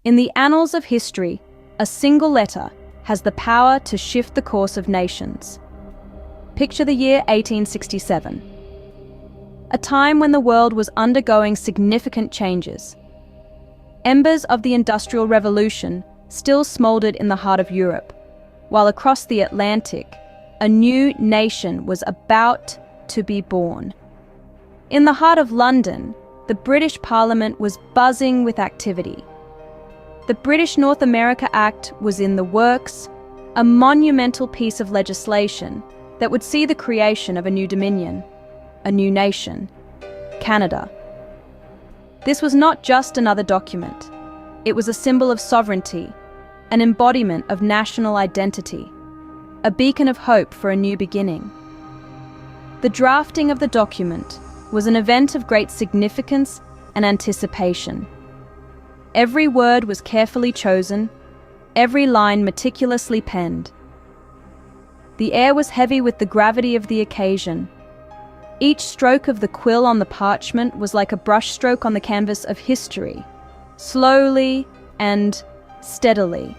In the annals of history, a single letter has the power to shift the course of nations. Picture the year 1867, a time when the world was undergoing significant changes. Embers of the Industrial Revolution still smoldered in the heart of Europe, while across the Atlantic, a new nation was about to be born. In the heart of London, the British Parliament was buzzing with activity. The British North America Act was in the works, a monumental piece of legislation that would see the creation of a new dominion, a new nation, Canada. This was not just another document. It was a symbol of sovereignty, an embodiment of national identity, a beacon of hope for a new beginning. The drafting of the document was an event of great significance and anticipation. Every word was carefully chosen, every line meticulously penned. The air was heavy with the gravity of the occasion. Each stroke of the quill on the parchment was like a brushstroke on the canvas of history, slowly and steadily,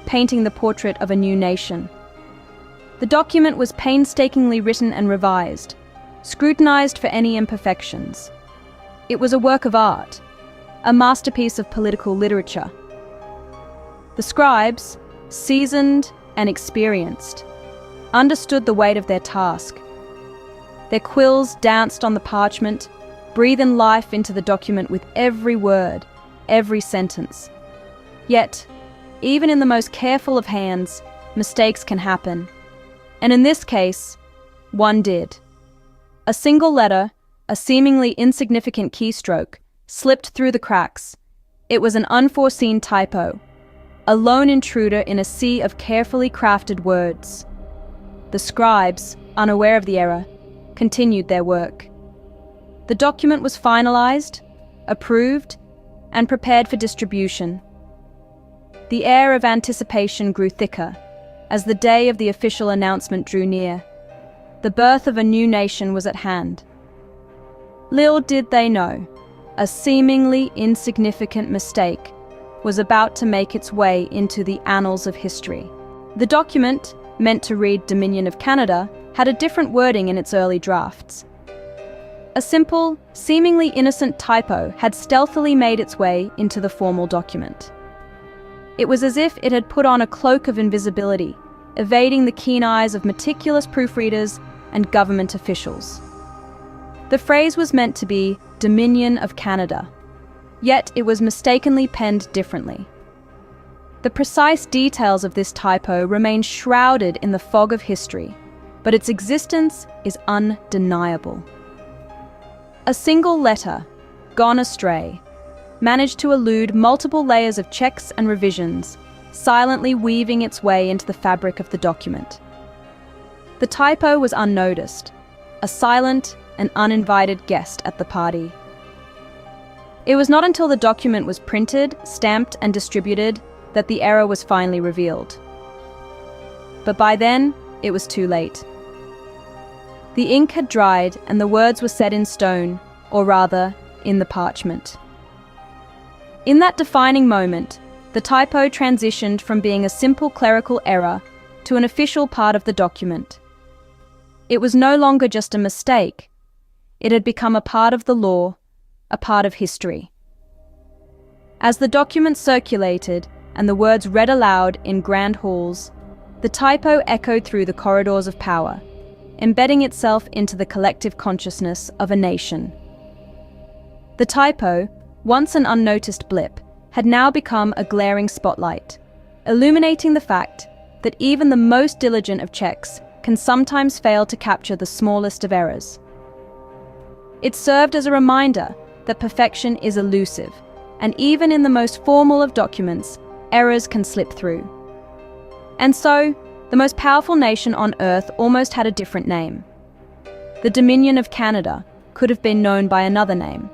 painting the portrait of a new nation. The document was painstakingly written and revised, scrutinized for any imperfections. It was a work of art, a masterpiece of political literature. The scribes, seasoned and experienced, understood the weight of their task. Their quills danced on the parchment, breathing life into the document with every word, every sentence. Yet, even in the most careful of hands, mistakes can happen. And in this case, one did. A single letter, a seemingly insignificant keystroke, slipped through the cracks. It was an unforeseen typo, a lone intruder in a sea of carefully crafted words. The scribes, unaware of the error, continued their work. The document was finalized, approved, and prepared for distribution. The air of anticipation grew thicker as the day of the official announcement drew near. The birth of a new nation was at hand. Little did they know, a seemingly insignificant mistake was about to make its way into the annals of history. The document, meant to read Dominion of Canada, had a different wording in its early drafts. A simple, seemingly innocent typo had stealthily made its way into the formal document. It was as if it had put on a cloak of invisibility, evading the keen eyes of meticulous proofreaders and government officials. The phrase was meant to be Dominion of Canada, yet it was mistakenly penned differently. The precise details of this typo remain shrouded in the fog of history, but its existence is undeniable. A single letter, gone astray, managed to elude multiple layers of checks and revisions, silently weaving its way into the fabric of the document. The typo was unnoticed, a silent and uninvited guest at the party. It was not until the document was printed, stamped, and distributed that the error was finally revealed. But by then, it was too late. The ink had dried and the words were set in stone, or rather, in the parchment. In that defining moment, the typo transitioned from being a simple clerical error to an official part of the document. It was no longer just a mistake. It had become a part of the law, a part of history. As the document circulated and the words read aloud in grand halls, the typo echoed through the corridors of power, embedding itself into the collective consciousness of a nation. The typo, once an unnoticed blip, had now become a glaring spotlight, illuminating the fact that even the most diligent of checks can sometimes fail to capture the smallest of errors. It served as a reminder that perfection is elusive, and even in the most formal of documents, errors can slip through. And so, the most powerful nation on Earth almost had a different name. The Dominion of Canada could have been known by another name,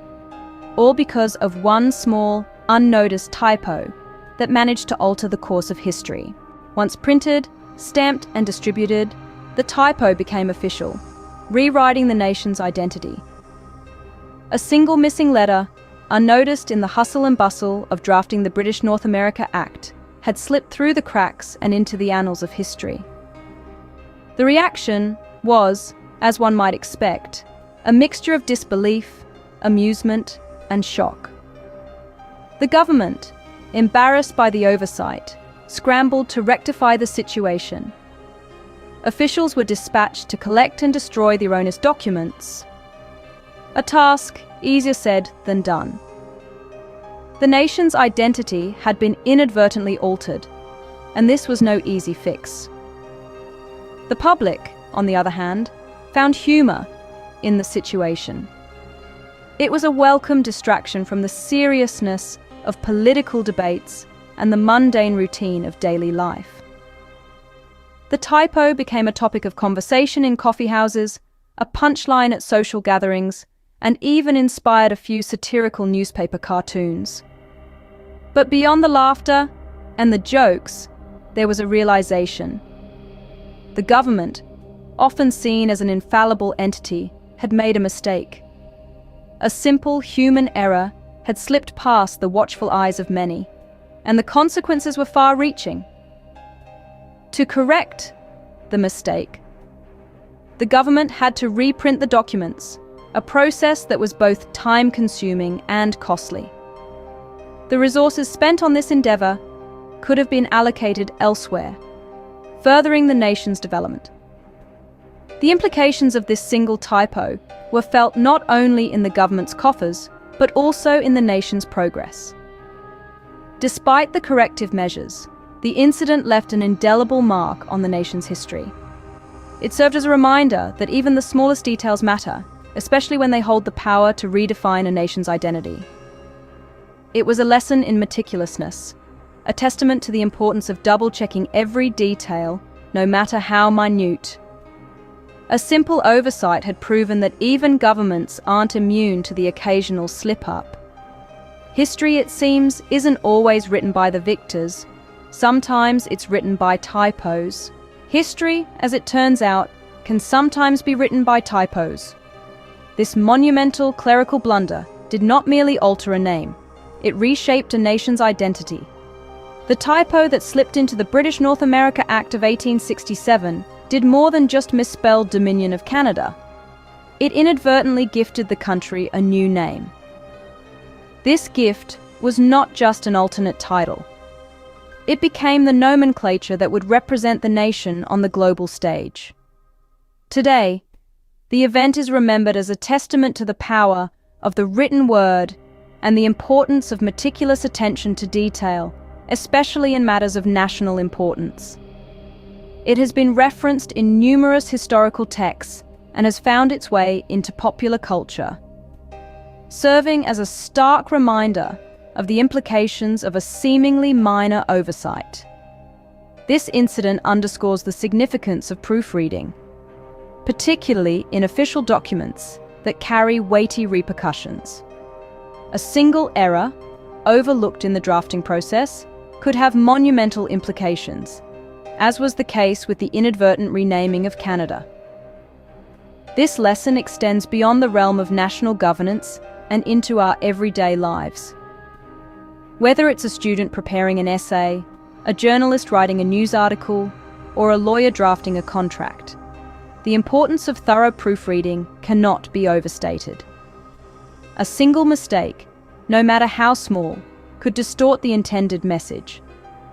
all because of one small, unnoticed typo that managed to alter the course of history. Once printed, stamped, and distributed, the typo became official, rewriting the nation's identity. A single missing letter, unnoticed in the hustle and bustle of drafting the British North America Act, had slipped through the cracks and into the annals of history. The reaction was, as one might expect, a mixture of disbelief, amusement, and shock. The government, embarrassed by the oversight, scrambled to rectify the situation. Officials were dispatched to collect and destroy the erroneous documents, a task easier said than done. The nation's identity had been inadvertently altered, and this was no easy fix. The public, on the other hand, found humor in the situation. It was a welcome distraction from the seriousness of political debates and the mundane routine of daily life. The typo became a topic of conversation in coffee houses, a punchline at social gatherings, and even inspired a few satirical newspaper cartoons. But beyond the laughter and the jokes, there was a realization. The government, often seen as an infallible entity, had made a mistake. A simple human error had slipped past the watchful eyes of many, and the consequences were far-reaching. To correct the mistake, the government had to reprint the documents, a process that was both time-consuming and costly. The resources spent on this endeavor could have been allocated elsewhere, furthering the nation's development. The implications of this single typo were felt not only in the government's coffers, but also in the nation's progress. Despite the corrective measures, the incident left an indelible mark on the nation's history. It served as a reminder that even the smallest details matter, especially when they hold the power to redefine a nation's identity. It was a lesson in meticulousness, a testament to the importance of double-checking every detail, no matter how minute. A simple oversight had proven that even governments aren't immune to the occasional slip-up. History, it seems, isn't always written by the victors. Sometimes it's written by typos. History, as it turns out, can sometimes be written by typos. This monumental clerical blunder did not merely alter a name, it reshaped a nation's identity. The typo that slipped into the British North America Act of 1867 did more than just misspell Dominion of Canada. It inadvertently gifted the country a new name. This gift was not just an alternate title. It became the nomenclature that would represent the nation on the global stage. Today, the event is remembered as a testament to the power of the written word and the importance of meticulous attention to detail, especially in matters of national importance. It has been referenced in numerous historical texts and has found its way into popular culture, serving as a stark reminder of the implications of a seemingly minor oversight. This incident underscores the significance of proofreading, particularly in official documents that carry weighty repercussions. A single error, overlooked in the drafting process, could have monumental implications, as was the case with the inadvertent renaming of Canada. This lesson extends beyond the realm of national governance and into our everyday lives. Whether it's a student preparing an essay, a journalist writing a news article, or a lawyer drafting a contract, the importance of thorough proofreading cannot be overstated. A single mistake, no matter how small, could distort the intended message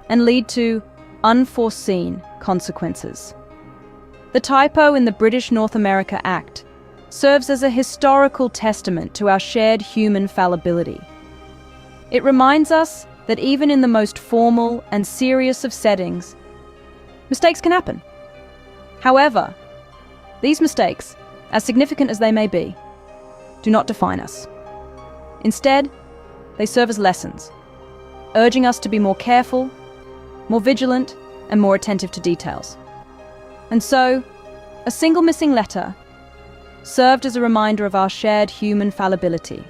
and lead to unforeseen consequences. The typo in the British North America Act serves as a historical testament to our shared human fallibility. It reminds us that even in the most formal and serious of settings, mistakes can happen. However, these mistakes, as significant as they may be, do not define us. Instead, they serve as lessons, urging us to be more careful, more vigilant, and more attentive to details. And so, a single missing letter served as a reminder of our shared human fallibility,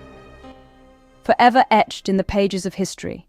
forever etched in the pages of history.